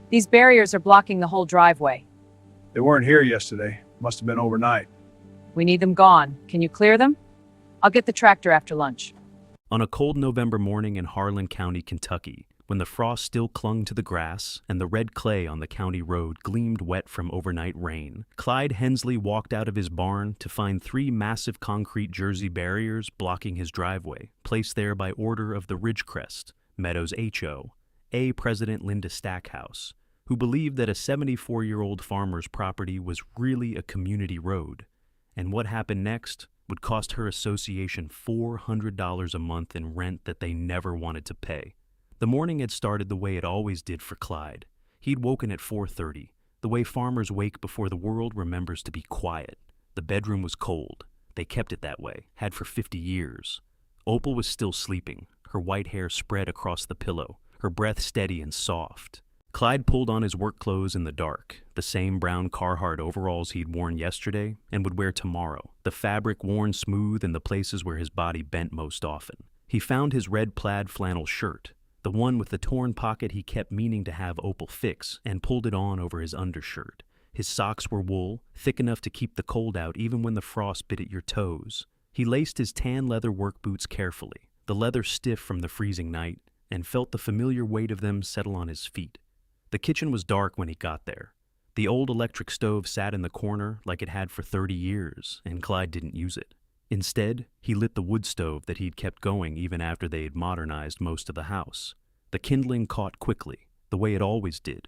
These barriers are blocking the whole driveway. They weren't here yesterday. Must have been overnight. We need them gone. Can you clear them? I'll get the tractor after lunch. On a cold November morning in Harlan County, Kentucky, when the frost still clung to the grass and the red clay on the county road gleamed wet from overnight rain, Clyde Hensley walked out of his barn to find 3 massive concrete Jersey barriers blocking his driveway, placed there by order of the Ridgecrest, Meadows HOA President Linda Stackhouse, who believed that a 74-year-old farmer's property was really a community road, and what happened next would cost her association $400 a month in rent that they never wanted to pay. The morning had started the way it always did for Clyde. He'd woken at 4:30, the way farmers wake before the world remembers to be quiet. The bedroom was cold. They kept it that way, had for 50 years. Opal was still sleeping, her white hair spread across the pillow, her breath steady and soft. Clyde pulled on his work clothes in the dark, the same brown Carhartt overalls he'd worn yesterday and would wear tomorrow, the fabric worn smooth in the places where his body bent most often. He found his red plaid flannel shirt, the one with the torn pocket he kept meaning to have Opal fix, and pulled it on over his undershirt. His socks were wool, thick enough to keep the cold out even when the frost bit at your toes. He laced his tan leather work boots carefully, the leather stiff from the freezing night, and felt the familiar weight of them settle on his feet. The kitchen was dark when he got there. The old electric stove sat in the corner like it had for 30 years, and Clyde didn't use it. Instead, he lit the wood stove that he'd kept going even after they had modernized most of the house. The kindling caught quickly, the way it always did,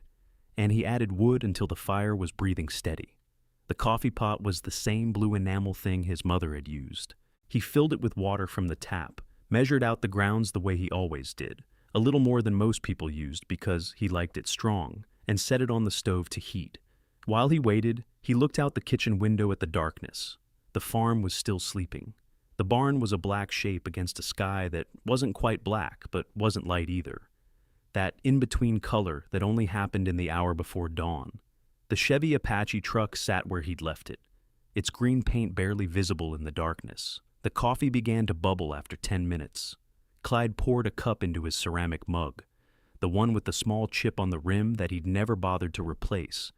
and he added wood until the fire was breathing steady. The coffee pot was the same blue enamel thing his mother had used. He filled it with water from the tap, measured out the grounds the way he always did, a little more than most people used because he liked it strong, and set it on the stove to heat. While he waited, he looked out the kitchen window at the darkness. The farm was still sleeping. The barn was a black shape against a sky that wasn't quite black, but wasn't light either. That in-between color that only happened in the hour before dawn. The Chevy Apache truck sat where he'd left it, its green paint barely visible in the darkness. The coffee began to bubble after 10 minutes. Clyde poured a cup into his ceramic mug, the one with the small chip on the rim that he'd never bothered to replace,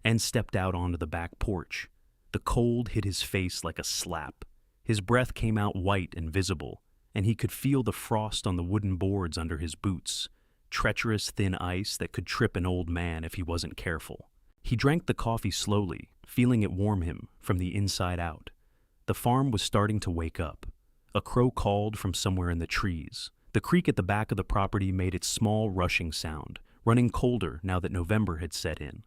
and stepped out onto the back porch. The cold hit his face like a slap. His breath came out white and visible, and he could feel the frost on the wooden boards under his boots, treacherous thin ice that could trip an old man if he wasn't careful. He drank the coffee slowly, feeling it warm him from the inside out. The farm was starting to wake up. A crow called from somewhere in the trees. The creek at the back of the property made its small rushing sound, running colder now that November had set in.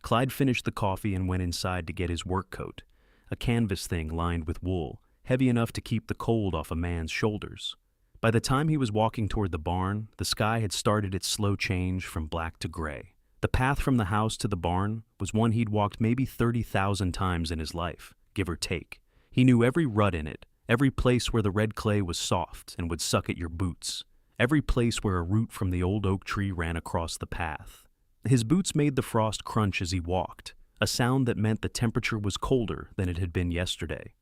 Clyde finished the coffee and went inside to get his work coat, a canvas thing lined with wool, heavy enough to keep the cold off a man's shoulders. By the time he was walking toward the barn, the sky had started its slow change from black to gray. The path from the house to the barn was one he'd walked maybe 30,000 times in his life, give or take. He knew every rut in it, every place where the red clay was soft and would suck at your boots, every place where a root from the old oak tree ran across the path. His boots made the frost crunch as he walked, a sound that meant the temperature was colder than it had been yesterday.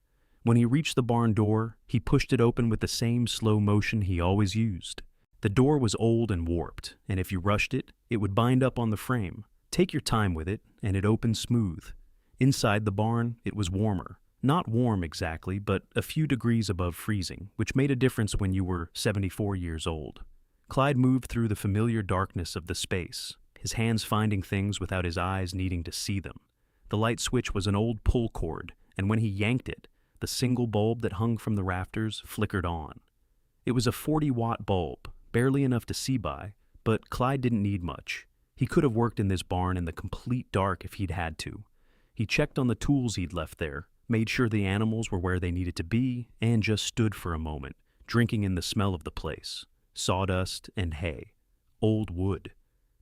When he reached the barn door, he pushed it open with the same slow motion he always used. The door was old and warped, and if you rushed it, it would bind up on the frame. Take your time with it, and it opened smooth. Inside the barn, it was warmer. Not warm exactly, but a few degrees above freezing, which made a difference when you were 74 years old. Clyde moved through the familiar darkness of the space, his hands finding things without his eyes needing to see them. The light switch was an old pull cord, and when he yanked it, the single bulb that hung from the rafters flickered on. It was a 40-watt bulb, barely enough to see by, but Clyde didn't need much. He could have worked in this barn in the complete dark if he'd had to. He checked on the tools he'd left there, made sure the animals were where they needed to be, and just stood for a moment, drinking in the smell of the place. Sawdust and hay. Old wood.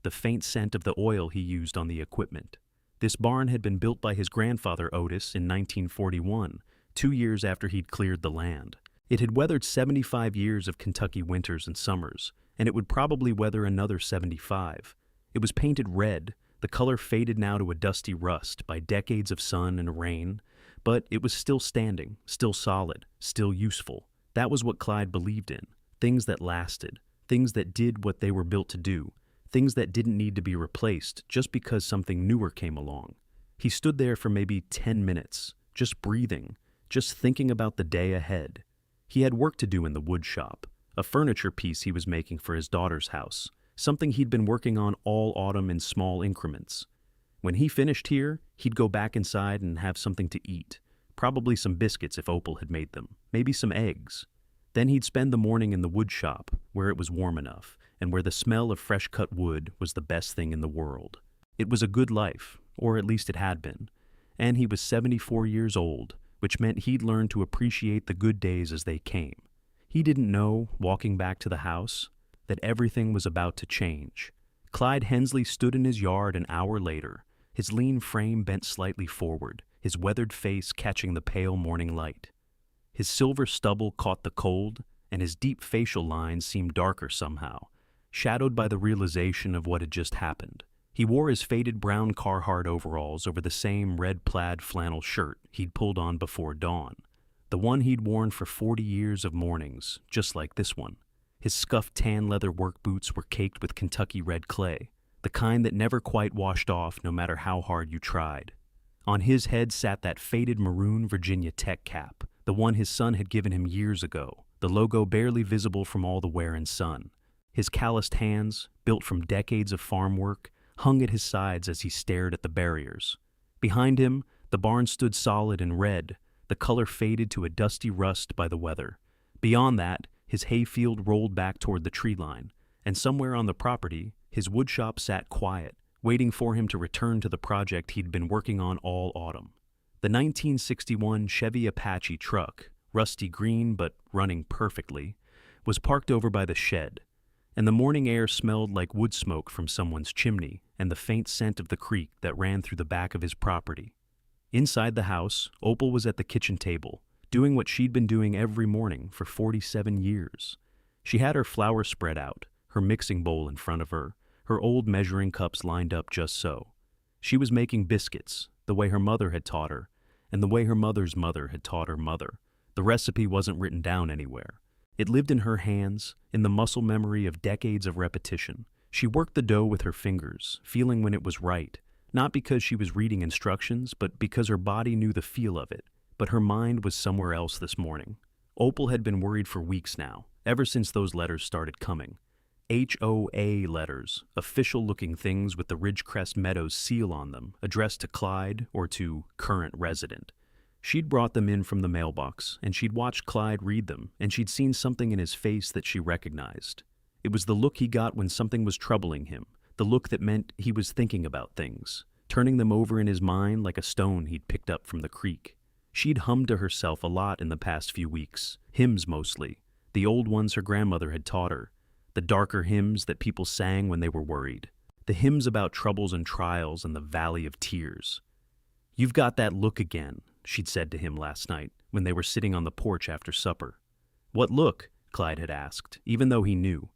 The faint scent of the oil he used on the equipment. This barn had been built by his grandfather Otis in 1941, 2 years after he'd cleared the land. It had weathered 75 years of Kentucky winters and summers, and it would probably weather another 75. It was painted red, the color faded now to a dusty rust by decades of sun and rain, but it was still standing, still solid, still useful. That was what Clyde believed in, things that lasted, things that did what they were built to do, things that didn't need to be replaced just because something newer came along. He stood there for maybe 10 minutes, just breathing, just thinking about the day ahead. He had work to do in the wood shop, a furniture piece he was making for his daughter's house, something he'd been working on all autumn in small increments. When he finished here, he'd go back inside and have something to eat, probably some biscuits if Opal had made them, maybe some eggs. Then he'd spend the morning in the wood shop, where it was warm enough, and where the smell of fresh-cut wood was the best thing in the world. It was a good life, or at least it had been, and he was 74 years old, which meant he'd learned to appreciate the good days as they came. He didn't know, walking back to the house, that everything was about to change. Clyde Hensley stood in his yard an hour later, his lean frame bent slightly forward, his weathered face catching the pale morning light. His silver stubble caught the cold, and his deep facial lines seemed darker somehow, shadowed by the realization of what had just happened. He wore his faded brown Carhartt overalls over the same red plaid flannel shirt he'd pulled on before dawn, the one he'd worn for 40 years of mornings, just like this one. His scuffed tan leather work boots were caked with Kentucky red clay, the kind that never quite washed off no matter how hard you tried. On his head sat that faded maroon Virginia Tech cap, the one his son had given him years ago, the logo barely visible from all the wear and sun. His calloused hands, built from decades of farm work, hung at his sides as he stared at the barriers. Behind him, the barn stood solid and red, the color faded to a dusty rust by the weather. Beyond that, his hayfield rolled back toward the tree line, and somewhere on the property, his woodshop sat quiet, waiting for him to return to the project he'd been working on all autumn. The 1961 Chevy Apache truck, rusty green but running perfectly, was parked over by the shed, and the morning air smelled like wood smoke from someone's chimney and the faint scent of the creek that ran through the back of his property. Inside the house, Opal was at the kitchen table, doing what she'd been doing every morning for 47 years. She had her flour spread out, her mixing bowl in front of her, her old measuring cups lined up just so. She was making biscuits, the way her mother had taught her, and the way her mother's mother had taught her mother. The recipe wasn't written down anywhere. It lived in her hands, in the muscle memory of decades of repetition. She worked the dough with her fingers, feeling when it was right, not because she was reading instructions, but because her body knew the feel of it. But her mind was somewhere else this morning. Opal had been worried for weeks now, ever since those letters started coming. HOA letters, official-looking things with the Ridgecrest Meadows seal on them, addressed to Clyde or to current resident. She'd brought them in from the mailbox, and she'd watched Clyde read them, and she'd seen something in his face that she recognized. It was the look he got when something was troubling him, the look that meant he was thinking about things, turning them over in his mind like a stone he'd picked up from the creek. She'd hummed to herself a lot in the past few weeks, hymns mostly, the old ones her grandmother had taught her, the darker hymns that people sang when they were worried, the hymns about troubles and trials and the valley of tears. "You've got that look again," she'd said to him last night when they were sitting on the porch after supper. "What look?" Clyde had asked, even though he knew.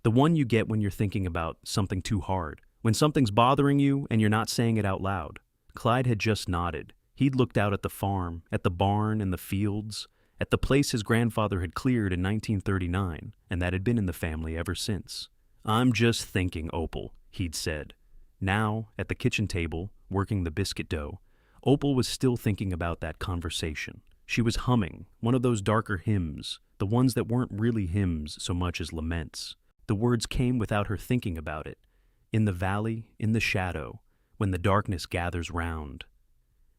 "The one you get when you're thinking about something too hard, when something's bothering you and you're not saying it out loud." Clyde had just nodded. He'd looked out at the farm, at the barn and the fields, at the place his grandfather had cleared in 1939, and that had been in the family ever since. "I'm just thinking, Opal," he'd said. Now, at the kitchen table, working the biscuit dough, Opal was still thinking about that conversation. She was humming one of those darker hymns, the ones that weren't really hymns so much as laments. The words came without her thinking about it. "In the valley, in the shadow, when the darkness gathers round."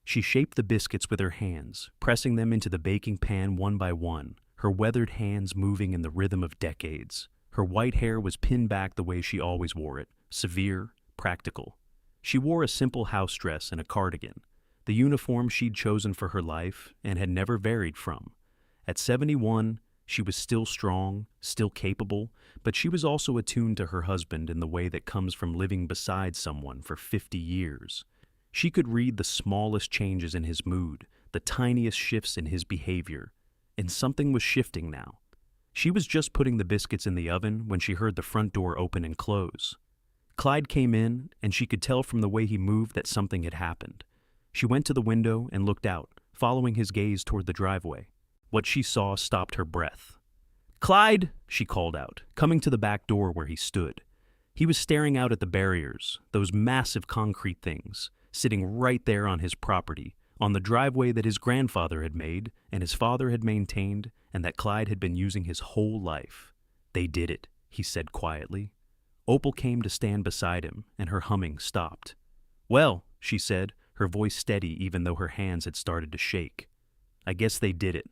She shaped the biscuits with her hands, pressing them into the baking pan one by one, her weathered hands moving in the rhythm of decades. Her white hair was pinned back the way she always wore it, severe, practical. She wore a simple house dress and a cardigan, the uniform she'd chosen for her life and had never varied from. At 71, she was still strong, still capable, but she was also attuned to her husband in the way that comes from living beside someone for 50 years. She could read the smallest changes in his mood, the tiniest shifts in his behavior, and something was shifting now. She was just putting the biscuits in the oven when she heard the front door open and close. Clyde came in, and she could tell from the way he moved that something had happened. She went to the window and looked out, following his gaze toward the driveway. What she saw stopped her breath. "Clyde!" she called out, coming to the back door where he stood. He was staring out at the barriers, those massive concrete things, sitting right there on his property, on the driveway that his grandfather had made and his father had maintained and that Clyde had been using his whole life. "They did it," he said quietly. Opal came to stand beside him, and her humming stopped. "Well," she said, her voice steady even though her hands had started to shake. "I guess they did it."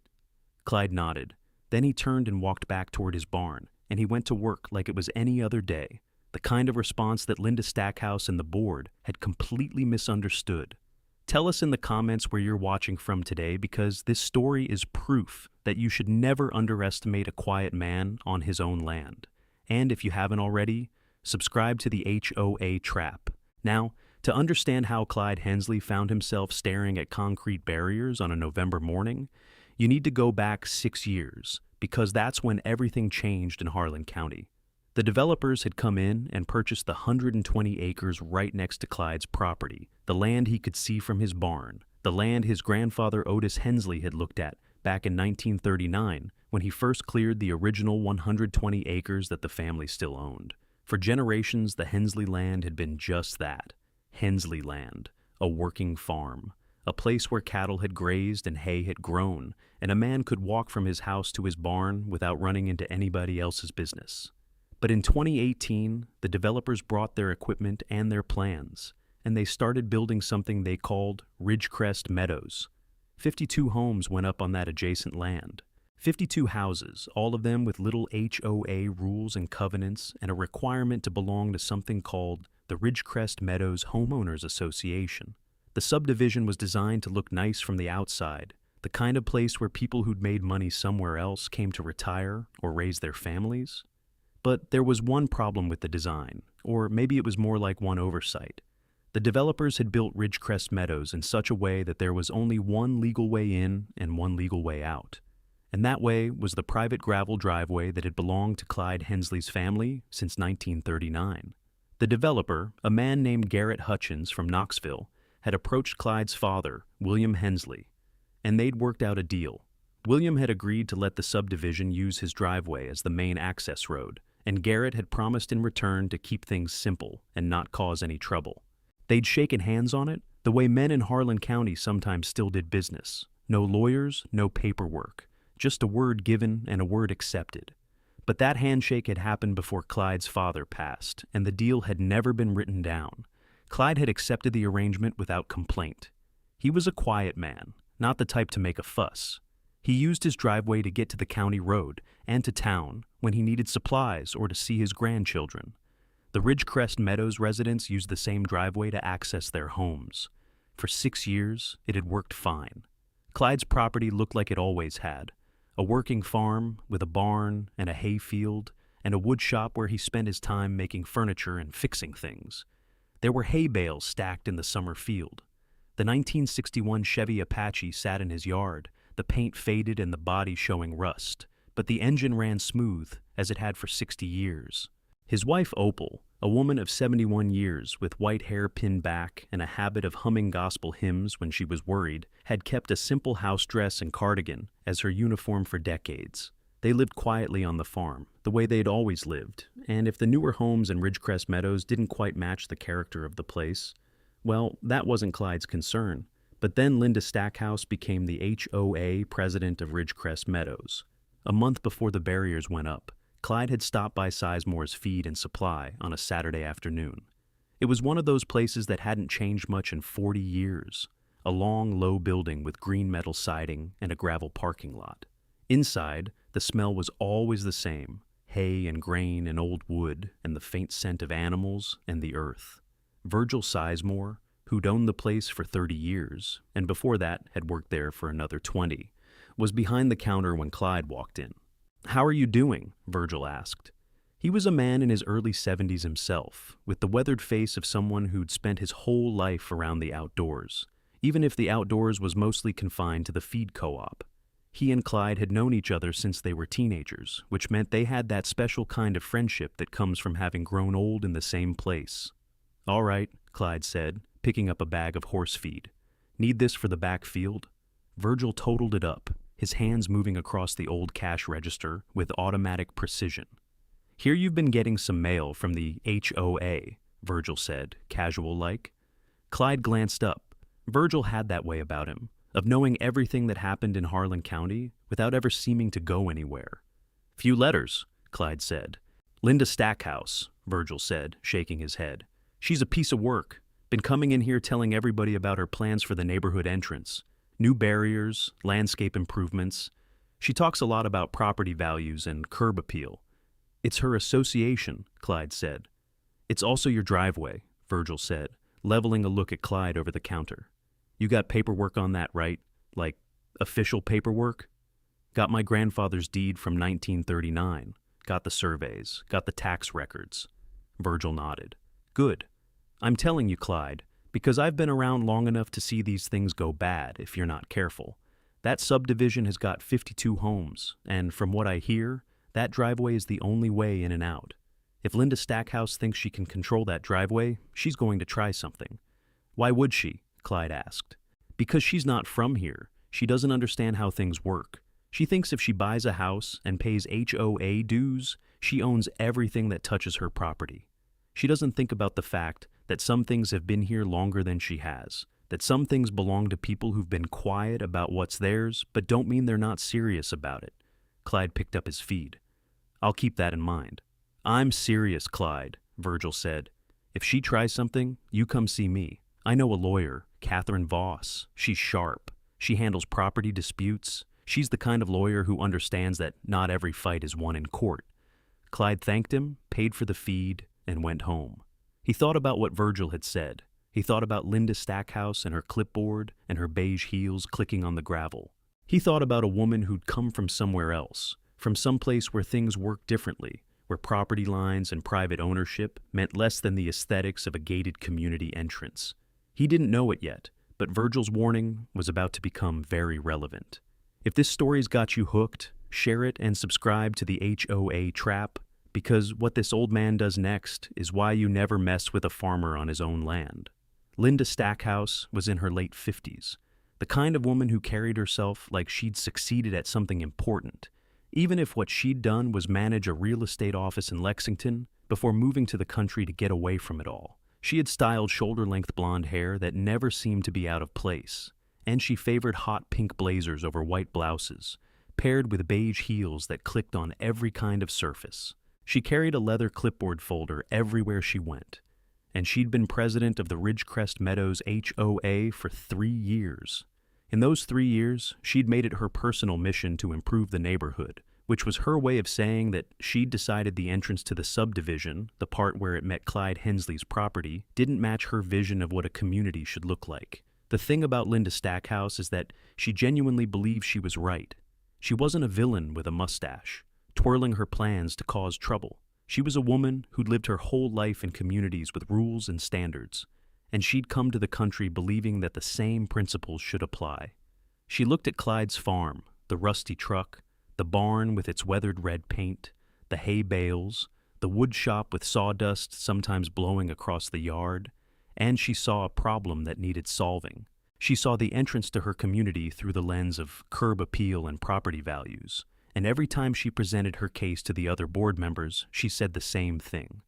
Clyde nodded. Then he turned and walked back toward his barn, and he went to work like it was any other day, the kind of response that Linda Stackhouse and the board had completely misunderstood. Tell us in the comments where you're watching from today, because this story is proof that you should never underestimate a quiet man on his own land. And if you haven't already, subscribe to the HOA Trap. Now, to understand how Clyde Hensley found himself staring at concrete barriers on a November morning, you need to go back 6 years, because that's when everything changed in Harlan County. The developers had come in and purchased the 120 acres right next to Clyde's property, the land he could see from his barn, the land his grandfather Otis Hensley had looked at back in 1939 when he first cleared the original 120 acres that the family still owned. For generations, the Hensley land had been just that, Hensley land, a working farm, a place where cattle had grazed and hay had grown, and a man could walk from his house to his barn without running into anybody else's business. But in 2018, the developers brought their equipment and their plans, and they started building something they called Ridgecrest Meadows. 52 homes went up on that adjacent land. 52 houses, all of them with little HOA rules and covenants and a requirement to belong to something called the Ridgecrest Meadows Homeowners Association. The subdivision was designed to look nice from the outside, the kind of place where people who'd made money somewhere else came to retire or raise their families. But there was one problem with the design, or maybe it was more like one oversight. The developers had built Ridgecrest Meadows in such a way that there was only one legal way in and one legal way out. And that way was the private gravel driveway that had belonged to Clyde Hensley's family since 1939. The developer, a man named Garrett Hutchins from Knoxville, had approached Clyde's father, William Hensley, and they'd worked out a deal. William had agreed to let the subdivision use his driveway as the main access road, and Garrett had promised in return to keep things simple and not cause any trouble. They'd shaken hands on it, the way men in Harlan County sometimes still did business. No lawyers, no paperwork, just a word given and a word accepted. But that handshake had happened before Clyde's father passed, and the deal had never been written down. Clyde had accepted the arrangement without complaint. He was a quiet man, not the type to make a fuss. He used his driveway to get to the county road and to town when he needed supplies or to see his grandchildren. The Ridgecrest Meadows residents used the same driveway to access their homes. For 6 years, it had worked fine. Clyde's property looked like it always had, a working farm with a barn and a hay field and a wood shop where he spent his time making furniture and fixing things. There were hay bales stacked in the summer field. The 1961 Chevy Apache sat in his yard, the paint faded and the body showing rust, but the engine ran smooth, as it had for 60 years. His wife Opal, a woman of 71 years with white hair pinned back and a habit of humming gospel hymns when she was worried, had kept a simple house dress and cardigan as her uniform for decades. They lived quietly on the farm, the way they'd always lived, and if the newer homes in Ridgecrest Meadows didn't quite match the character of the place, well, that wasn't Clyde's concern. But then Linda Stackhouse became the HOA president of Ridgecrest Meadows. A month before the barriers went up, Clyde had stopped by Sizemore's Feed and Supply on a Saturday afternoon. It was one of those places that hadn't changed much in 40 years, a long, low building with green metal siding and a gravel parking lot. Inside, the smell was always the same, hay and grain and old wood and the faint scent of animals and the earth. Virgil Sizemore, who'd owned the place for 30 years, and before that had worked there for another 20, was behind the counter when Clyde walked in. "How are you doing?" Virgil asked. He was a man in his early 70s himself, with the weathered face of someone who'd spent his whole life around the outdoors, even if the outdoors was mostly confined to the feed co-op. He and Clyde had known each other since they were teenagers, which meant they had that special kind of friendship that comes from having grown old in the same place. "All right," Clyde said, picking up a bag of horse feed. "Need this for the back field?" Virgil totaled it up, his hands moving across the old cash register with automatic precision. "Here you've been getting some mail from the HOA," Virgil said, casual-like. Clyde glanced up. Virgil had that way about him, of knowing everything that happened in Harlan County without ever seeming to go anywhere. "Few letters," Clyde said. "Linda Stackhouse," Virgil said, shaking his head. "She's a piece of work. Been coming in here telling everybody about her plans for the neighborhood entrance. New barriers, landscape improvements. She talks a lot about property values and curb appeal." "It's her association," Clyde said. "It's also your driveway," Virgil said, leveling a look at Clyde over the counter. "You got paperwork on that, right? Like, official paperwork?" "Got my grandfather's deed from 1939. Got the surveys. Got the tax records." Virgil nodded. "Good. I'm telling you, Clyde, because I've been around long enough to see these things go bad if you're not careful. That subdivision has got 52 homes, and from what I hear, that driveway is the only way in and out. If Linda Stackhouse thinks she can control that driveway, she's going to try something." "Why would she?" Clyde asked. "Because she's not from here. She doesn't understand how things work. She thinks if she buys a house and pays HOA dues, she owns everything that touches her property. She doesn't think about the fact that some things have been here longer than she has, that some things belong to people who've been quiet about what's theirs, but don't mean they're not serious about it." Clyde picked up his feed. "I'll keep that in mind." "I'm serious, Clyde," Virgil said. "If she tries something, you come see me. I know a lawyer, Catherine Voss. She's sharp. She handles property disputes. She's the kind of lawyer who understands that not every fight is won in court." Clyde thanked him, paid for the feed, and went home. He thought about what Virgil had said. He thought about Linda Stackhouse and her clipboard and her beige heels clicking on the gravel. He thought about a woman who'd come from somewhere else, from some place where things work differently, where property lines and private ownership meant less than the aesthetics of a gated community entrance. He didn't know it yet, but Virgil's warning was about to become very relevant. If this story's got you hooked, share it and subscribe to the HOA Trap, because what this old man does next is why you never mess with a farmer on his own land. Linda Stackhouse was in her late 50s, the kind of woman who carried herself like she'd succeeded at something important, even if what she'd done was manage a real estate office in Lexington before moving to the country to get away from it all. She had styled shoulder-length blonde hair that never seemed to be out of place, and she favored hot pink blazers over white blouses, paired with beige heels that clicked on every kind of surface. She carried a leather clipboard folder everywhere she went, and she'd been president of the Ridgecrest Meadows HOA for 3 years. In those 3 years, she'd made it her personal mission to improve the neighborhood, which was her way of saying that she'd decided the entrance to the subdivision, the part where it met Clyde Hensley's property, didn't match her vision of what a community should look like. The thing about Linda Stackhouse is that she genuinely believed she was right. She wasn't a villain with a mustache, twirling her plans to cause trouble. She was a woman who'd lived her whole life in communities with rules and standards, and she'd come to the country believing that the same principles should apply. She looked at Clyde's farm, the rusty truck, the barn with its weathered red paint, the hay bales, the wood shop with sawdust sometimes blowing across the yard, and she saw a problem that needed solving. She saw the entrance to her community through the lens of curb appeal and property values, and every time she presented her case to the other board members, she said the same thing.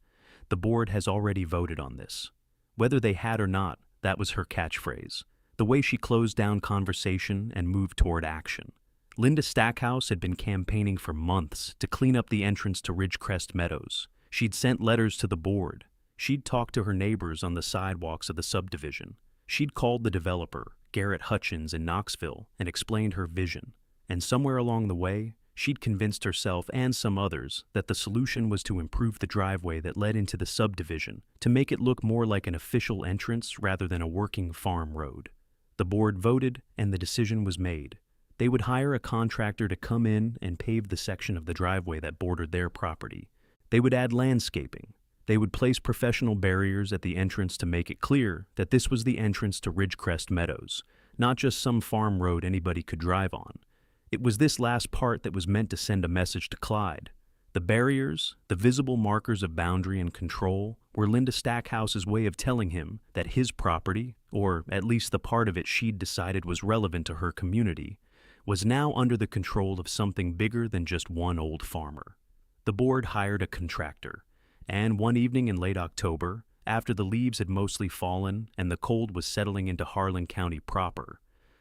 The board has already voted on this. Whether they had or not, that was her catchphrase, the way she closed down conversation and moved toward action. Linda Stackhouse had been campaigning for months to clean up the entrance to Ridgecrest Meadows. She'd sent letters to the board. She'd talked to her neighbors on the sidewalks of the subdivision. She'd called the developer, Garrett Hutchins in Knoxville, and explained her vision. And somewhere along the way, she'd convinced herself and some others that the solution was to improve the driveway that led into the subdivision, to make it look more like an official entrance rather than a working farm road. The board voted, and the decision was made. They would hire a contractor to come in and pave the section of the driveway that bordered their property. They would add landscaping. They would place professional barriers at the entrance to make it clear that this was the entrance to Ridgecrest Meadows, not just some farm road anybody could drive on. It was this last part that was meant to send a message to Clyde. The barriers, the visible markers of boundary and control, were Linda Stackhouse's way of telling him that his property, or at least the part of it she'd decided was relevant to her community, was now under the control of something bigger than just one old farmer. The board hired a contractor, and one evening in late October, after the leaves had mostly fallen and the cold was settling into Harlan County proper,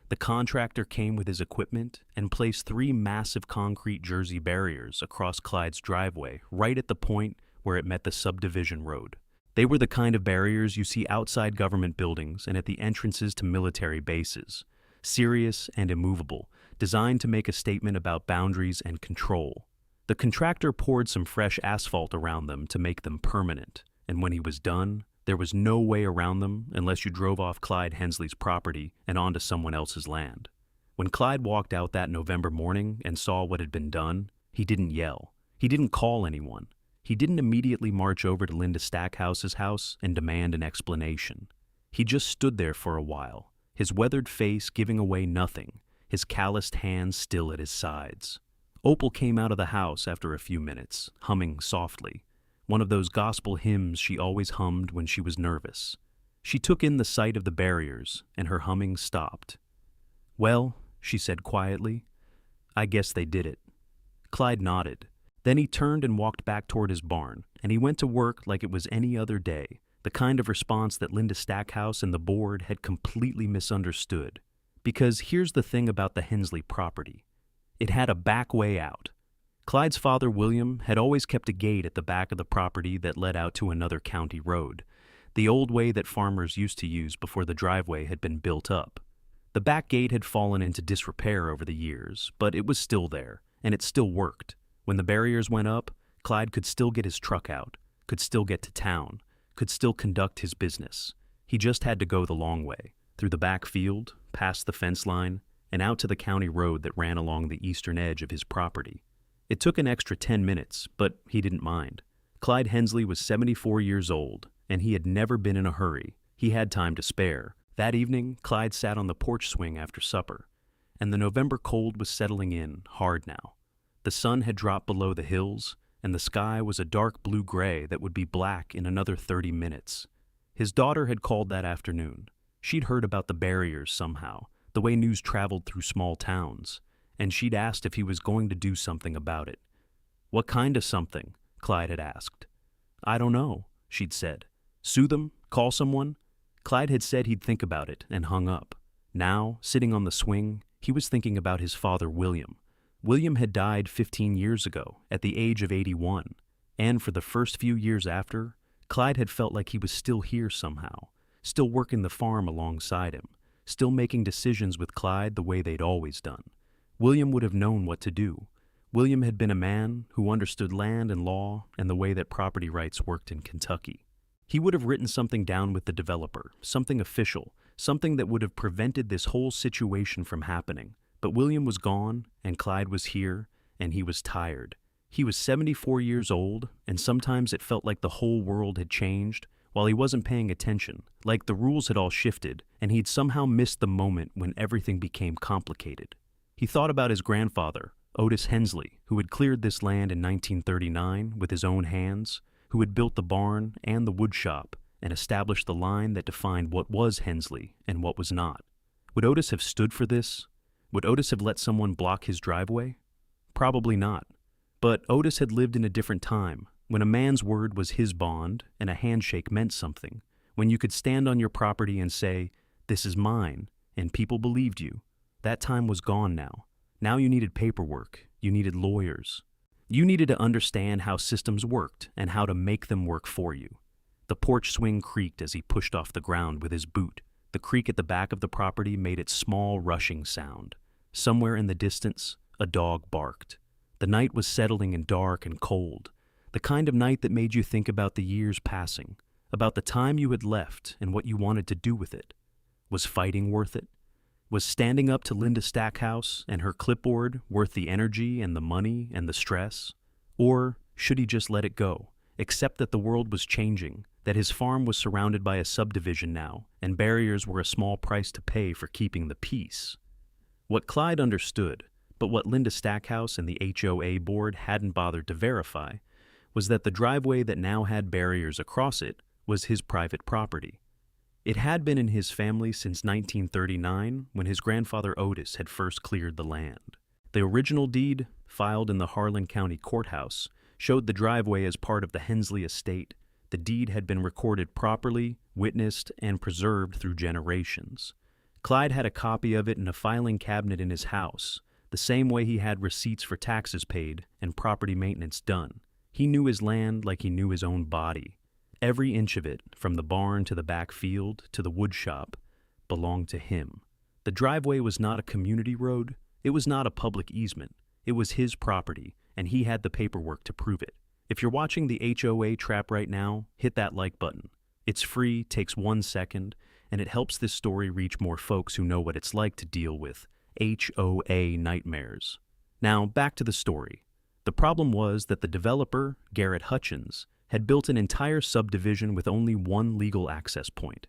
the contractor came with his equipment and placed 3 massive concrete Jersey barriers across Clyde's driveway right at the point where it met the subdivision road. They were the kind of barriers you see outside government buildings and at the entrances to military bases, serious and immovable, designed to make a statement about boundaries and control. The contractor poured some fresh asphalt around them to make them permanent, and when he was done, there was no way around them unless you drove off Clyde Hensley's property and onto someone else's land. When Clyde walked out that November morning and saw what had been done, he didn't yell. He didn't call anyone. He didn't immediately march over to Linda Stackhouse's house and demand an explanation. He just stood there for a while, his weathered face giving away nothing, his calloused hands still at his sides. Opal came out of the house after a few minutes, humming softly, one of those gospel hymns she always hummed when she was nervous. She took in the sight of the barriers, and her humming stopped. "Well," she said quietly, "I guess they did it." Clyde nodded. Then he turned and walked back toward his barn, and he went to work like it was any other day, the kind of response that Linda Stackhouse and the board had completely misunderstood. Because here's the thing about the Hensley property. It had a back way out. Clyde's father, William, had always kept a gate at the back of the property that led out to another county road, the old way that farmers used to use before the driveway had been built up. The back gate had fallen into disrepair over the years, but it was still there, and it still worked. When the barriers went up, Clyde could still get his truck out, could still get to town, could still conduct his business. He just had to go the long way, through the back field, past the fence line, and out to the county road that ran along the eastern edge of his property. It took an extra 10 minutes, but he didn't mind. Clyde Hensley was 74 years old, and he had never been in a hurry. He had time to spare. That evening, Clyde sat on the porch swing after supper, and the November cold was settling in, hard now. The sun had dropped below the hills, and the sky was a dark blue-gray that would be black in another 30 minutes. His daughter had called that afternoon. She'd heard about the barriers somehow, the way news traveled through small towns, and she'd asked if he was going to do something about it. "What kind of something?" Clyde had asked. "I don't know," she'd said. "Sue them? Call someone?" Clyde had said he'd think about it and hung up. Now, sitting on the swing, he was thinking about his father, William. William had died 15 years ago, at the age of 81, and for the first few years after, Clyde had felt like he was still here somehow, still working the farm alongside him, still making decisions with Clyde the way they'd always done. William would have known what to do. William had been a man who understood land and law and the way that property rights worked in Kentucky. He would have written something down with the developer, something official, something that would have prevented this whole situation from happening. But William was gone, and Clyde was here, and he was tired. He was 74 years old, and sometimes it felt like the whole world had changed while he wasn't paying attention, like the rules had all shifted, and he'd somehow missed the moment when everything became complicated. He thought about his grandfather, Otis Hensley, who had cleared this land in 1939 with his own hands, who had built the barn and the wood shop and established the line that defined what was Hensley and what was not. Would Otis have stood for this? Would Otis have let someone block his driveway? Probably not. But Otis had lived in a different time, when a man's word was his bond and a handshake meant something, when you could stand on your property and say, "This is mine," and people believed you. That time was gone now. Now you needed paperwork. You needed lawyers. You needed to understand how systems worked and how to make them work for you. The porch swing creaked as he pushed off the ground with his boot. The creak at the back of the property made its small rushing sound. Somewhere in the distance, a dog barked. The night was settling and dark and cold, the kind of night that made you think about the years passing, about the time you had left and what you wanted to do with it. Was fighting worth it? Was standing up to Linda Stackhouse and her clipboard worth the energy and the money and the stress? Or should he just let it go, accept that the world was changing, that his farm was surrounded by a subdivision now, and barriers were a small price to pay for keeping the peace? What Clyde understood, but what Linda Stackhouse and the HOA board hadn't bothered to verify, was that the driveway that now had barriers across it was his private property. It had been in his family since 1939, when his grandfather Otis had first cleared the land. The original deed, filed in the Harlan County courthouse, showed the driveway as part of the Hensley estate. The deed had been recorded properly, witnessed, and preserved through generations. Clyde had a copy of it in a filing cabinet in his house, the same way he had receipts for taxes paid and property maintenance done. He knew his land like he knew his own body. Every inch of it, from the barn to the back field to the wood shop, belonged to him. The driveway was not a community road. It was not a public easement. It was his property, and he had the paperwork to prove it. If you're watching the HOA Trap right now, hit that like button. It's free, takes 1 second, and it helps this story reach more folks who know what it's like to deal with HOA nightmares. Now, back to the story. The problem was that the developer, Garrett Hutchins, had built an entire subdivision with only one legal access point,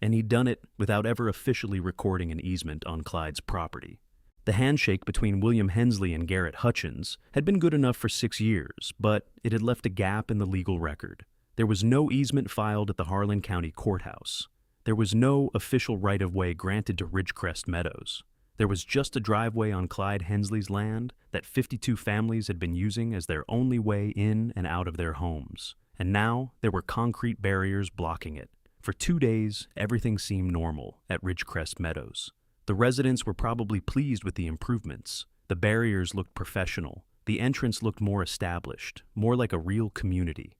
and he'd done it without ever officially recording an easement on Clyde's property. The handshake between William Hensley and Garrett Hutchins had been good enough for 6 years, but it had left a gap in the legal record. There was no easement filed at the Harlan County courthouse. There was no official right-of-way granted to Ridgecrest Meadows. There was just a driveway on Clyde Hensley's land that 52 families had been using as their only way in and out of their homes. And now there were concrete barriers blocking it. For 2 days, everything seemed normal at Ridgecrest Meadows. The residents were probably pleased with the improvements. The barriers looked professional. The entrance looked more established, more like a real community.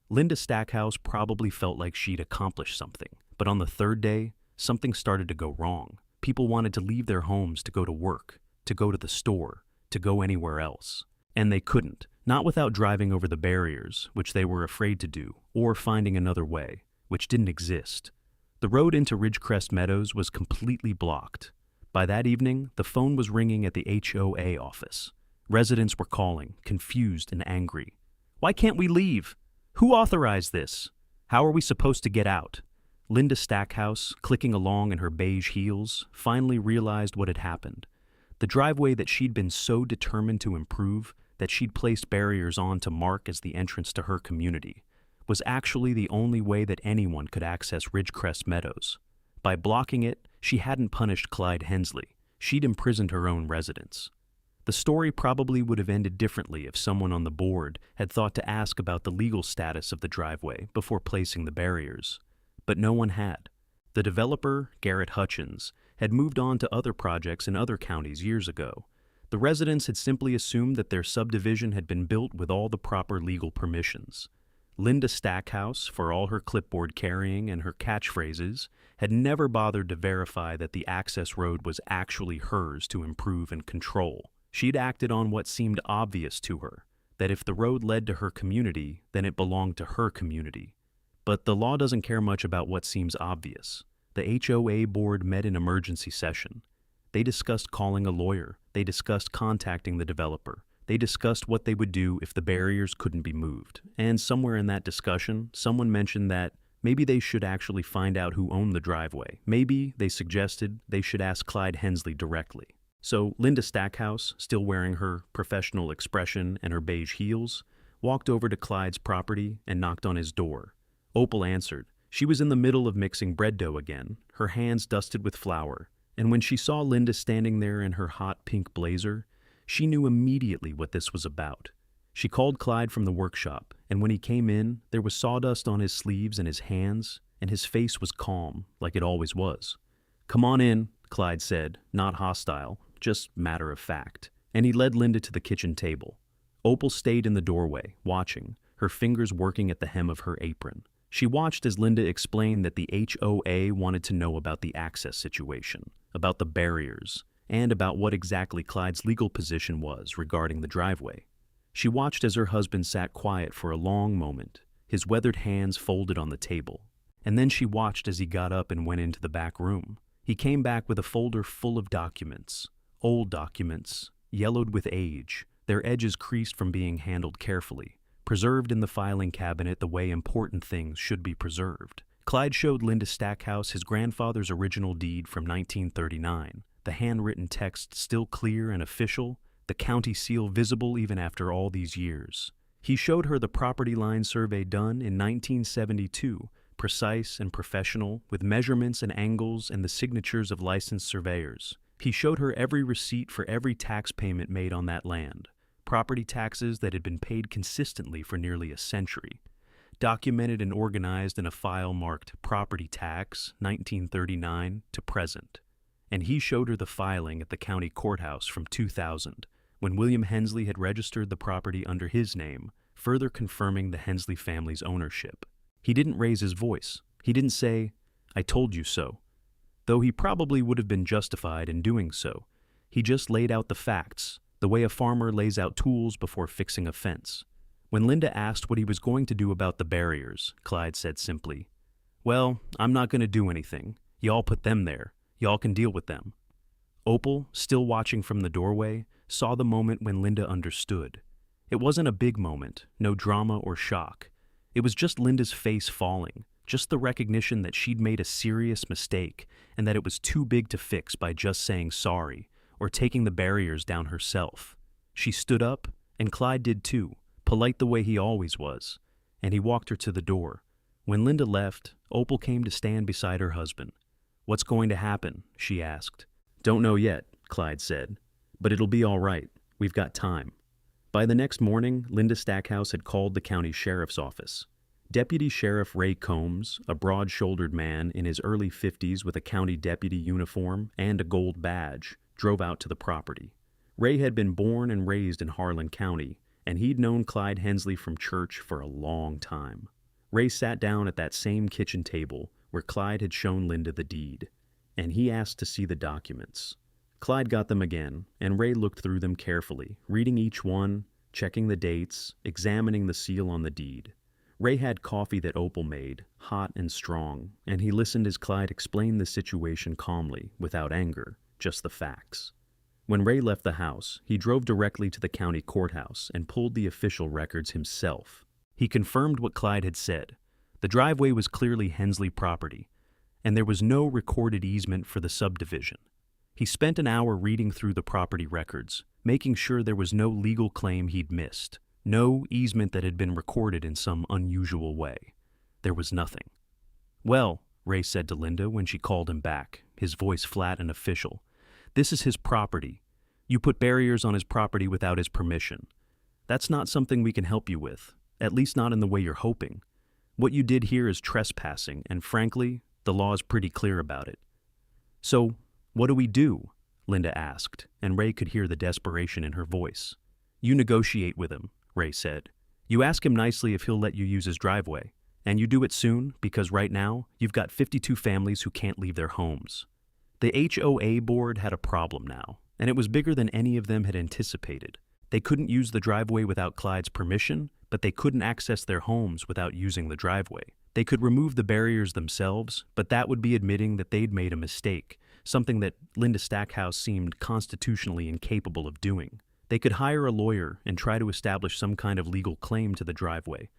Linda Stackhouse probably felt like she'd accomplished something. But on the 3rd day, something started to go wrong. People wanted to leave their homes to go to work, to go to the store, to go anywhere else. And they couldn't, not without driving over the barriers, which they were afraid to do, or finding another way, which didn't exist. The road into Ridgecrest Meadows was completely blocked. By that evening, the phone was ringing at the HOA office. Residents were calling, confused and angry. Why can't we leave? Who authorized this? How are we supposed to get out? Linda Stackhouse, clicking along in her beige heels, finally realized what had happened. The driveway that she'd been so determined to improve, that she'd placed barriers on to mark as the entrance to her community, was actually the only way that anyone could access Ridgecrest Meadows. By blocking it, she hadn't punished Clyde Hensley. She'd imprisoned her own residents. The story probably would have ended differently if someone on the board had thought to ask about the legal status of the driveway before placing the barriers. But no one had. The developer, Garrett Hutchins, had moved on to other projects in other counties years ago. The residents had simply assumed that their subdivision had been built with all the proper legal permissions. Linda Stackhouse, for all her clipboard carrying and her catchphrases, had never bothered to verify that the access road was actually hers to improve and control. She'd acted on what seemed obvious to her, that if the road led to her community, then it belonged to her community. But the law doesn't care much about what seems obvious. The HOA board met in emergency session. They discussed calling a lawyer. They discussed contacting the developer. They discussed what they would do if the barriers couldn't be moved. And somewhere in that discussion, someone mentioned that maybe they should actually find out who owned the driveway. Maybe, they suggested, they should ask Clyde Hensley directly. So Linda Stackhouse, still wearing her professional expression and her beige heels, walked over to Clyde's property and knocked on his door. Opal answered. She was in the middle of mixing bread dough again, her hands dusted with flour, and when she saw Linda standing there in her hot pink blazer, she knew immediately what this was about. She called Clyde from the workshop, and when he came in, there was sawdust on his sleeves and his hands, and his face was calm, like it always was. "Come on in," Clyde said, not hostile, just matter of fact, and he led Linda to the kitchen table. Opal stayed in the doorway, watching, her fingers working at the hem of her apron. She watched as Linda explained that the HOA wanted to know about the access situation, about the barriers, and about what exactly Clyde's legal position was regarding the driveway. She watched as her husband sat quiet for a long moment, his weathered hands folded on the table. And then she watched as he got up and went into the back room. He came back with a folder full of documents, old documents, yellowed with age, their edges creased from being handled carefully, preserved in the filing cabinet the way important things should be preserved. Clyde showed Linda Stackhouse his grandfather's original deed from 1939, the handwritten text still clear and official, the county seal visible even after all these years. He showed her the property line survey done in 1972, precise and professional, with measurements and angles and the signatures of licensed surveyors. He showed her every receipt for every tax payment made on that land, property taxes that had been paid consistently for nearly a century, documented and organized in a file marked Property Tax 1939 to present. And he showed her the filing at the county courthouse from 2000, when William Hensley had registered the property under his name, further confirming the Hensley family's ownership. He didn't raise his voice. He didn't say, "I told you so," though he probably would have been justified in doing so. He just laid out the facts, the way a farmer lays out tools before fixing a fence. When Linda asked what he was going to do about the barriers, Clyde said simply, "Well, I'm not going to do anything. Y'all put them there. Y'all can deal with them." Opal, still watching from the doorway, saw the moment when Linda understood. It wasn't a big moment, no drama or shock. It was just Linda's face falling, just the recognition that she'd made a serious mistake and that it was too big to fix by just saying sorry or taking the barriers down herself. She stood up, and Clyde did too, polite the way he always was, and he walked her to the door. When Linda left, Opal came to stand beside her husband. "What's going to happen?" she asked. "Don't know yet," Clyde said, "but it'll be all right. We've got time." By the next morning, Linda Stackhouse had called the county sheriff's office. Deputy Sheriff Ray Combs, a broad-shouldered man in his early 50s with a county deputy uniform and a gold badge, drove out to the property. Ray had been born and raised in Harlan County, and he'd known Clyde Hensley from church for a long time. Ray sat down at that same kitchen table where Clyde had shown Linda the deed, and he asked to see the documents. Clyde got them again, and Ray looked through them carefully, reading each one, checking the dates, examining the seal on the deed. Ray had coffee that Opal made, hot and strong, and he listened as Clyde explained the situation calmly, without anger, just the facts. When Ray left the house, he drove directly to the county courthouse and pulled the official records himself. He confirmed what Clyde had said. The driveway was clearly Hensley property, and there was no recorded easement for the subdivision. He spent an hour reading through the property records, making sure there was no legal claim he'd missed, no easement that had been recorded in some unusual way. There was nothing. "Well," Ray said to Linda when she called him back, his voice flat and official, "this is his property. You put barriers on his property without his permission. That's not something we can help you with, at least not in the way you're hoping. What you did here is trespassing, and frankly, the law is pretty clear about it." "So, what do we do?" Linda asked, and Ray could hear the desperation in her voice. "You negotiate with him," Ray said. "You ask him nicely if he'll let you use his driveway, and you do it soon because right now you've got 52 families who can't leave their homes." The HOA board had a problem now, and it was bigger than any of them had anticipated. They couldn't use the driveway without Clyde's permission, but they couldn't access their homes without using the driveway. They could remove the barriers themselves, but that would be admitting that they'd made a mistake, something that Linda Stackhouse seemed constitutionally incapable of doing. They could hire a lawyer and try to establish some kind of legal claim to the driveway,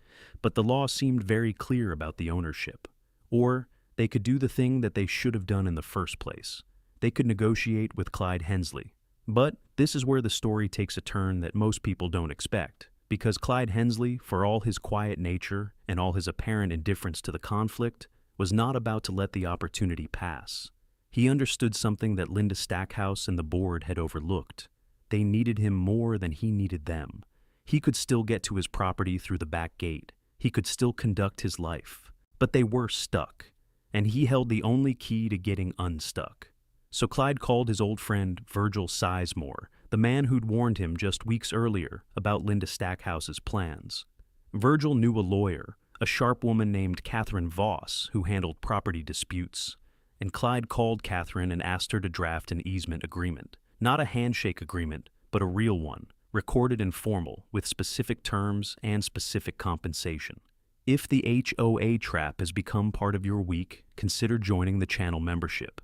but the law seemed very clear about the ownership. Or they could do the thing that they should have done in the first place. They could negotiate with Clyde Hensley. But this is where the story takes a turn that most people don't expect, because Clyde Hensley, for all his quiet nature and all his apparent indifference to the conflict, was not about to let the opportunity pass. He understood something that Linda Stackhouse and the board had overlooked. They needed him more than he needed them. He could still get to his property through the back gate. He could still conduct his life. But they were stuck, and he held the only key to getting unstuck. So Clyde called his old friend Virgil Sizemore, the man who'd warned him just weeks earlier about Linda Stackhouse's plans. Virgil knew a lawyer, a sharp woman named Catherine Voss, who handled property disputes. And Clyde called Catherine and asked her to draft an easement agreement. Not a handshake agreement, but a real one, recorded and formal, with specific terms and specific compensation. If the HOA Trap has become part of your week, consider joining the channel membership.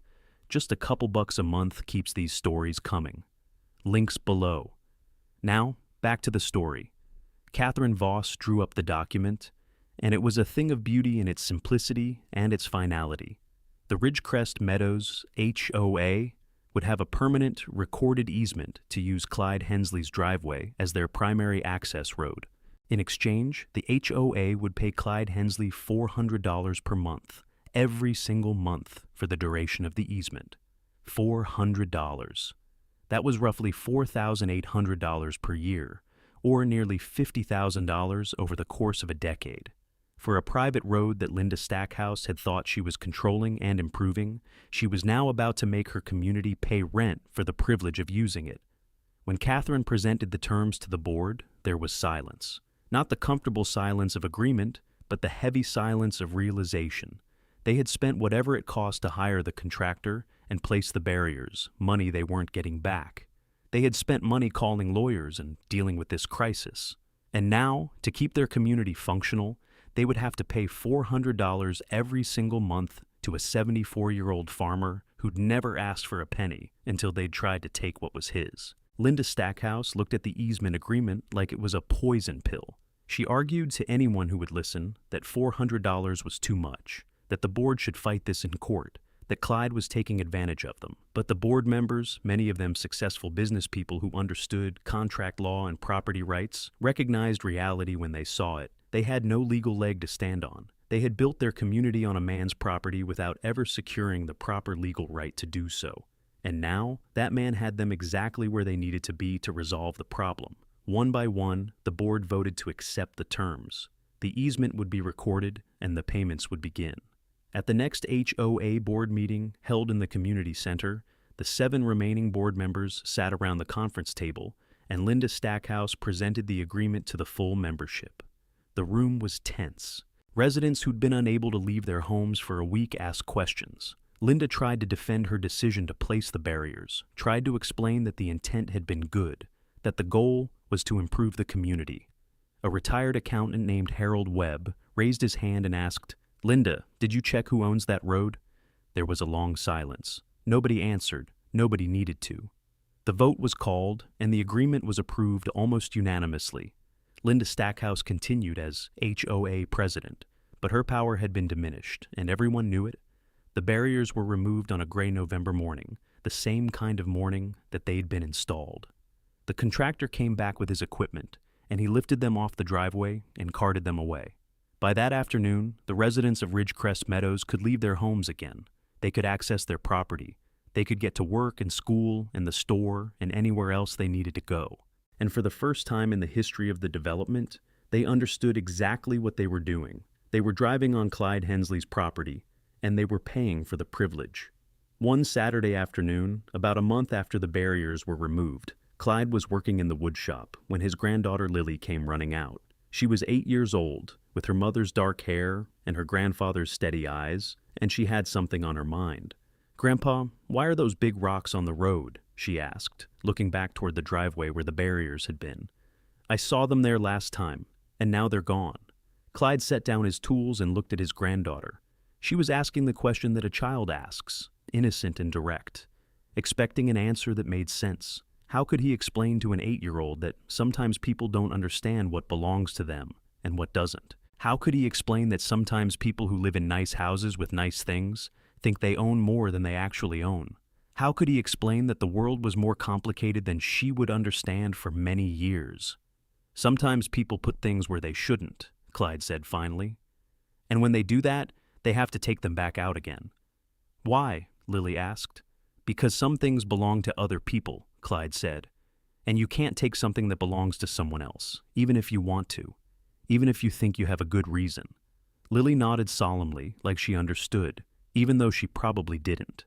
Just a couple bucks a month keeps these stories coming. Links below. Now, back to the story. Catherine Voss drew up the document, and it was a thing of beauty in its simplicity and its finality. The Ridgecrest Meadows HOA would have a permanent, recorded easement to use Clyde Hensley's driveway as their primary access road. In exchange, the HOA would pay Clyde Hensley $400 per month, every single month for the duration of the easement. $400. That was roughly $4,800 per year, or nearly $50,000 over the course of a decade. For a private road that Linda Stackhouse had thought she was controlling and improving, she was now about to make her community pay rent for the privilege of using it. When Catherine presented the terms to the board, there was silence. Not the comfortable silence of agreement, but the heavy silence of realization. They had spent whatever it cost to hire the contractor and place the barriers, money they weren't getting back. They had spent money calling lawyers and dealing with this crisis. And now, to keep their community functional, they would have to pay $400 every single month to a 74-year-old farmer who'd never asked for a penny until they'd tried to take what was his. Linda Stackhouse looked at the easement agreement like it was a poison pill. She argued to anyone who would listen that $400 was too much, that the board should fight this in court, that Clyde was taking advantage of them. But the board members, many of them successful business people who understood contract law and property rights, recognized reality when they saw it. They had no legal leg to stand on. They had built their community on a man's property without ever securing the proper legal right to do so. And now, that man had them exactly where they needed to be to resolve the problem. One by one, the board voted to accept the terms. The easement would be recorded, and the payments would begin. At the next HOA board meeting held in the community center, the 7 remaining board members sat around the conference table, and Linda Stackhouse presented the agreement to the full membership. The room was tense. Residents who'd been unable to leave their homes for a week asked questions. Linda tried to defend her decision to place the barriers, tried to explain that the intent had been good, that the goal was to improve the community. A retired accountant named Harold Webb raised his hand and asked, "Linda, did you check who owns that road?" There was a long silence. Nobody answered. Nobody needed to. The vote was called, and the agreement was approved almost unanimously. Linda Stackhouse continued as HOA president, but her power had been diminished, and everyone knew it. The barriers were removed on a gray November morning, the same kind of morning that they'd been installed. The contractor came back with his equipment, and he lifted them off the driveway and carted them away. By that afternoon, the residents of Ridgecrest Meadows could leave their homes again. They could access their property. They could get to work and school and the store and anywhere else they needed to go. And for the first time in the history of the development, they understood exactly what they were doing. They were driving on Clyde Hensley's property, and they were paying for the privilege. One Saturday afternoon, about a month after the barriers were removed, Clyde was working in the wood shop when his granddaughter Lily came running out. She was 8 years old, with her mother's dark hair and her grandfather's steady eyes, and she had something on her mind. "Grandpa, why are those big rocks on the road?" she asked, looking back toward the driveway where the barriers had been. "I saw them there last time, and now they're gone." Clyde set down his tools and looked at his granddaughter. She was asking the question that a child asks, innocent and direct, expecting an answer that made sense. How could he explain to an 8-year-old that sometimes people don't understand what belongs to them and what doesn't? How could he explain that sometimes people who live in nice houses with nice things think they own more than they actually own? How could he explain that the world was more complicated than she would understand for many years? "Sometimes people put things where they shouldn't," Clyde said finally. "And when they do that, they have to take them back out again." "Why?" Lily asked. "Because some things belong to other people," Clyde said. "And you can't take something that belongs to someone else, even if you want to, even if you think you have a good reason." Lily nodded solemnly, like she understood, even though she probably didn't.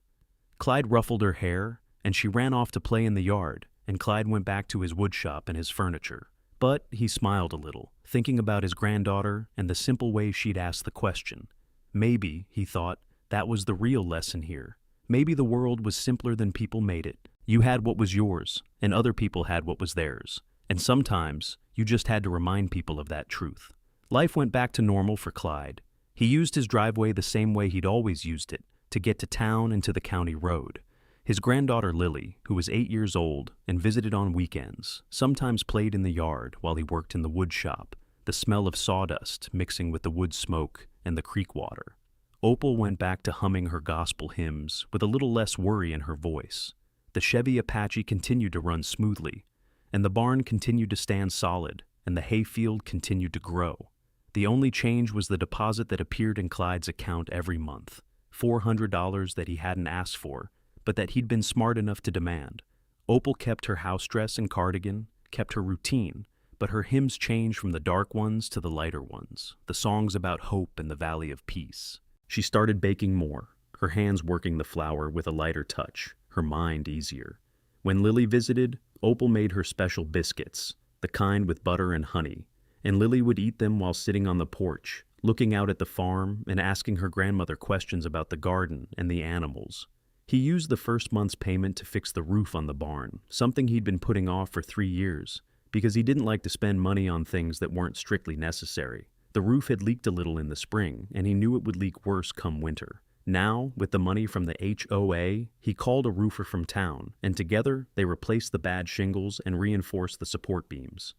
Clyde ruffled her hair, and she ran off to play in the yard, and Clyde went back to his wood shop and his furniture. But he smiled a little, thinking about his granddaughter and the simple way she'd asked the question. Maybe, he thought, that was the real lesson here. Maybe the world was simpler than people made it. You had what was yours, and other people had what was theirs. And sometimes, you just had to remind people of that truth. Life went back to normal for Clyde. He used his driveway the same way he'd always used it, to get to town and to the county road. His granddaughter Lily, who was 8 years old and visited on weekends, sometimes played in the yard while he worked in the wood shop, the smell of sawdust mixing with the wood smoke and the creek water. Opal went back to humming her gospel hymns with a little less worry in her voice. The Chevy Apache continued to run smoothly, and the barn continued to stand solid, and the hayfield continued to grow. The only change was the deposit that appeared in Clyde's account every month, $400 that he hadn't asked for, but that he'd been smart enough to demand. Opal kept her house dress and cardigan, kept her routine, but her hymns changed from the dark ones to the lighter ones, the songs about hope in the valley of peace. She started baking more, her hands working the flour with a lighter touch, her mind easier. When Lily visited, Opal made her special biscuits, the kind with butter and honey, and Lily would eat them while sitting on the porch, looking out at the farm and asking her grandmother questions about the garden and the animals. He used the first month's payment to fix the roof on the barn, something he'd been putting off for 3 years, because he didn't like to spend money on things that weren't strictly necessary. The roof had leaked a little in the spring, and he knew it would leak worse come winter. Now, with the money from the HOA, he called a roofer from town, and together they replaced the bad shingles and reinforced the support beams.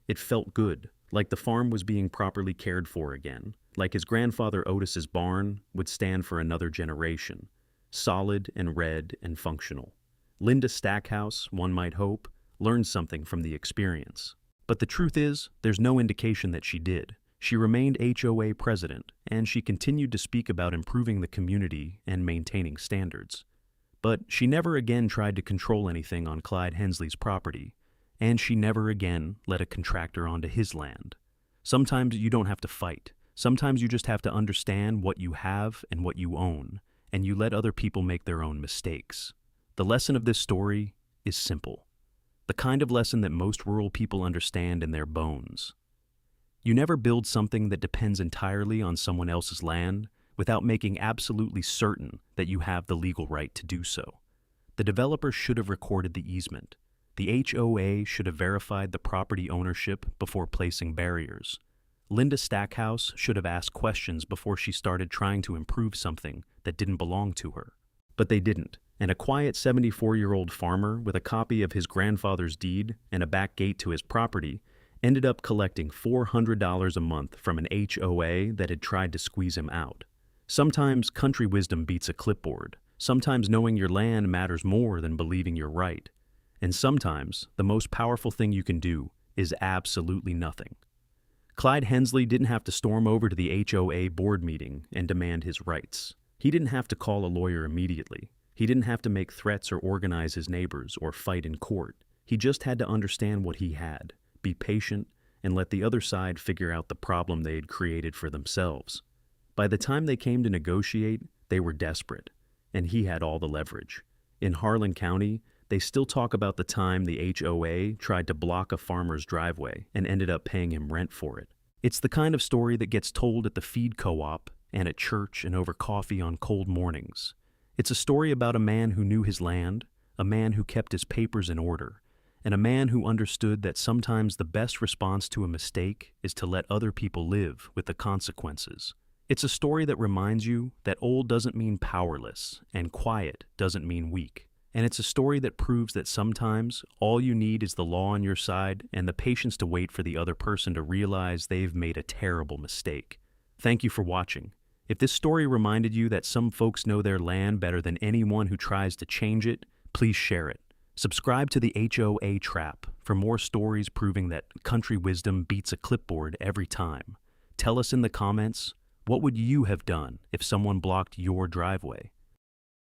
It felt good, like the farm was being properly cared for again, like his grandfather Otis's barn would stand for another generation, solid and red and functional. Linda Stackhouse, one might hope, learned something from the experience. But the truth is, there's no indication that she did. She remained HOA president, and she continued to speak about improving the community and maintaining standards. But she never again tried to control anything on Clyde Hensley's property, and she never again let a contractor onto his land. Sometimes you don't have to fight. Sometimes you just have to understand what you have and what you own, and you let other people make their own mistakes. The lesson of this story is simple. The kind of lesson that most rural people understand in their bones. You never build something that depends entirely on someone else's land without making absolutely certain that you have the legal right to do so. The developer should have recorded the easement. The HOA should have verified the property ownership before placing barriers. Linda Stackhouse should have asked questions before she started trying to improve something that didn't belong to her. But they didn't, and a quiet 74-year-old farmer with a copy of his grandfather's deed and a back gate to his property ended up collecting $400 a month from an HOA that had tried to squeeze him out. Sometimes country wisdom beats a clipboard. Sometimes knowing your land matters more than believing you're right. And sometimes the most powerful thing you can do is absolutely nothing. Clyde Hensley didn't have to storm over to the HOA board meeting and demand his rights. He didn't have to call a lawyer immediately. He didn't have to make threats or organize his neighbors or fight in court. He just had to understand what he had, be patient, and let the other side figure out the problem they had created for themselves. By the time they came to negotiate, they were desperate, and he had all the leverage. In Harlan County, they still talk about the time the HOA tried to block a farmer's driveway and ended up paying him rent for it. It's the kind of story that gets told at the feed co-op and at church and over coffee on cold mornings. It's a story about a man who knew his land, a man who kept his papers in order, and a man who understood that sometimes the best response to a mistake is to let other people live with the consequences. It's a story that reminds you that old doesn't mean powerless, and quiet doesn't mean weak. And it's a story that proves that sometimes all you need is the law on your side and the patience to wait for the other person to realize they've made a terrible mistake. Thank you for watching. If this story reminded you that some folks know their land better than anyone who tries to change it, please share it. Subscribe to the HOA Trap for more stories proving that country wisdom beats a clipboard every time. Tell us in the comments, what would you have done if someone blocked your driveway?